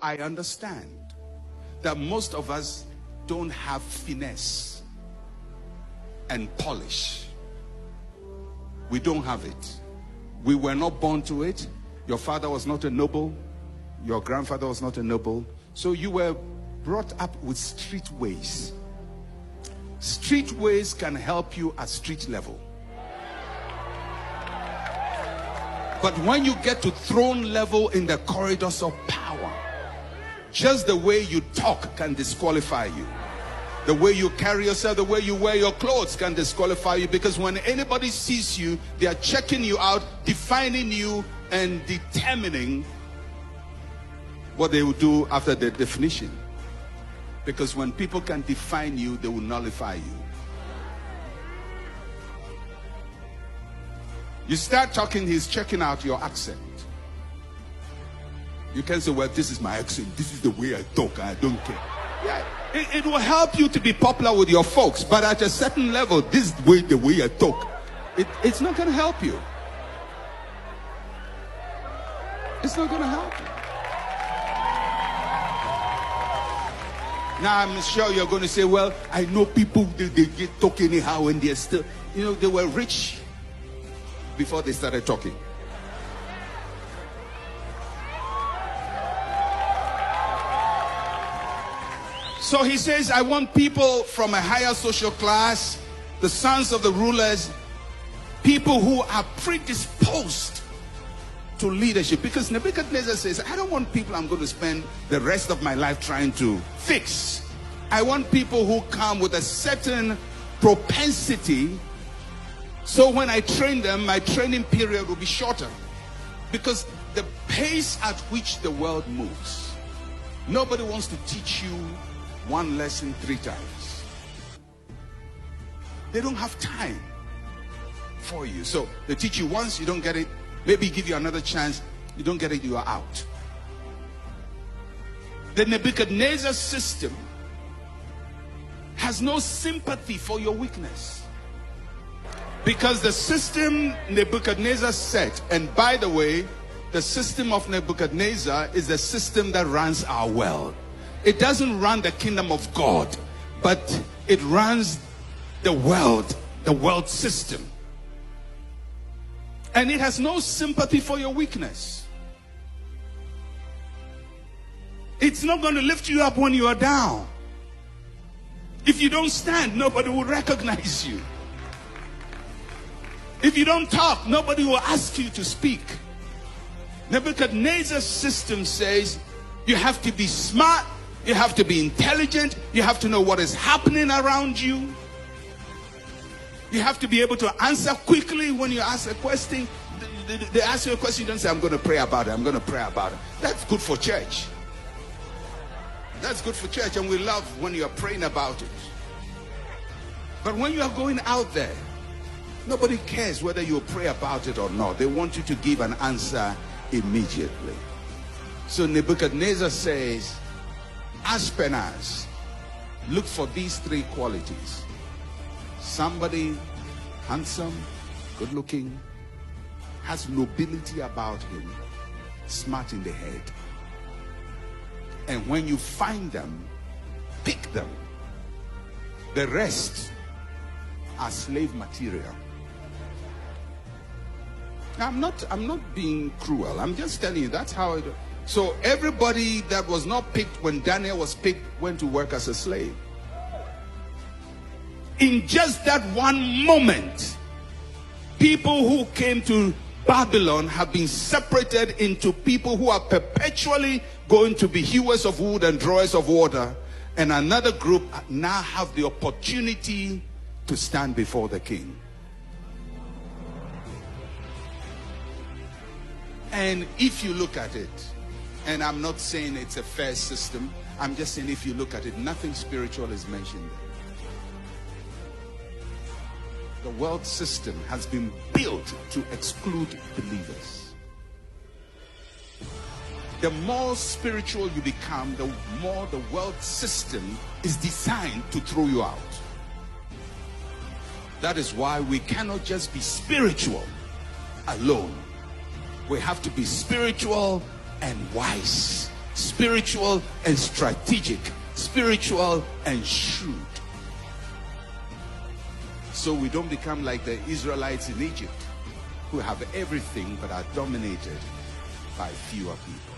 I understand that most of us don't have finesse and polish. We don't have it. We were not born to it. Your father was not a noble. Your grandfather was not a noble. So you were brought up with street ways. Street ways can help you at street level. But when you get to throne level in the corridors of power, just the way you talk can disqualify you. The way you carry yourself, the way you wear your clothes can disqualify you, because when anybody sees you, they are checking you out, defining you, and determining what they will do after the definition. Because when people can define you, they will nullify you. You start talking, he's checking out your accent. You can say, well, this is my accent, this is the way I talk, I don't care. Yeah, it will help you to be popular with your folks, but at a certain level, this way, the way I talk, it's not going to help you. It's not going to help you. Now, I'm sure you're going to say, well, I know people, they get talk anyhow, and they're still, they were rich before they started talking. So he says, I want people from a higher social class, the sons of the rulers, people who are predisposed to leadership. Because Nebuchadnezzar says, I don't want people I'm going to spend the rest of my life trying to fix. I want people who come with a certain propensity, so when I train them, my training period will be shorter. Because the pace at which the world moves, nobody wants to teach you one lesson 3 times. They don't have time for you. So they teach you once, you don't get it. Maybe give you another chance, you don't get it, you are out. The Nebuchadnezzar system has no sympathy for your weakness. Because the system Nebuchadnezzar set, and by the way, the system of Nebuchadnezzar is the system that runs our world. It doesn't run the kingdom of God, but it runs the world system. And it has no sympathy for your weakness. It's not going to lift you up when you are down. If you don't stand, nobody will recognize you. If you don't talk, nobody will ask you to speak. Nebuchadnezzar's system says you have to be smart, you have to be intelligent, you have to know what is happening around you. You have to be able to answer quickly when you ask a question. They ask you a question, you don't say, I'm going to pray about it, I'm going to pray about it. That's good for church. That's good for church, and we love when you are praying about it. But when you are going out there, nobody cares whether you pray about it or not. They want you to give an answer immediately. So Nebuchadnezzar says, Ashpenaz, look for these 3 qualities. Somebody handsome, good looking, has nobility about him, smart in the head. And when you find them, pick them. The rest are slave material. Now, I'm not being cruel. I'm just telling you that's how it. So everybody that was not picked when Daniel was picked went to work as a slave. In just that one moment, people who came to Babylon have been separated into people who are perpetually going to be hewers of wood and drawers of water, and another group now have the opportunity to stand before the king. And if you look at it, and I'm not saying it's a fair system, I'm just saying if you look at it, nothing spiritual is mentioned there. The world system has been built to exclude believers. The more spiritual you become, the more the world system is designed to throw you out. That is why we cannot just be spiritual alone. We have to be spiritual and wise spiritual and strategic, spiritual and shrewd. So we don't become like the Israelites in Egypt, who have everything but are dominated by fewer people.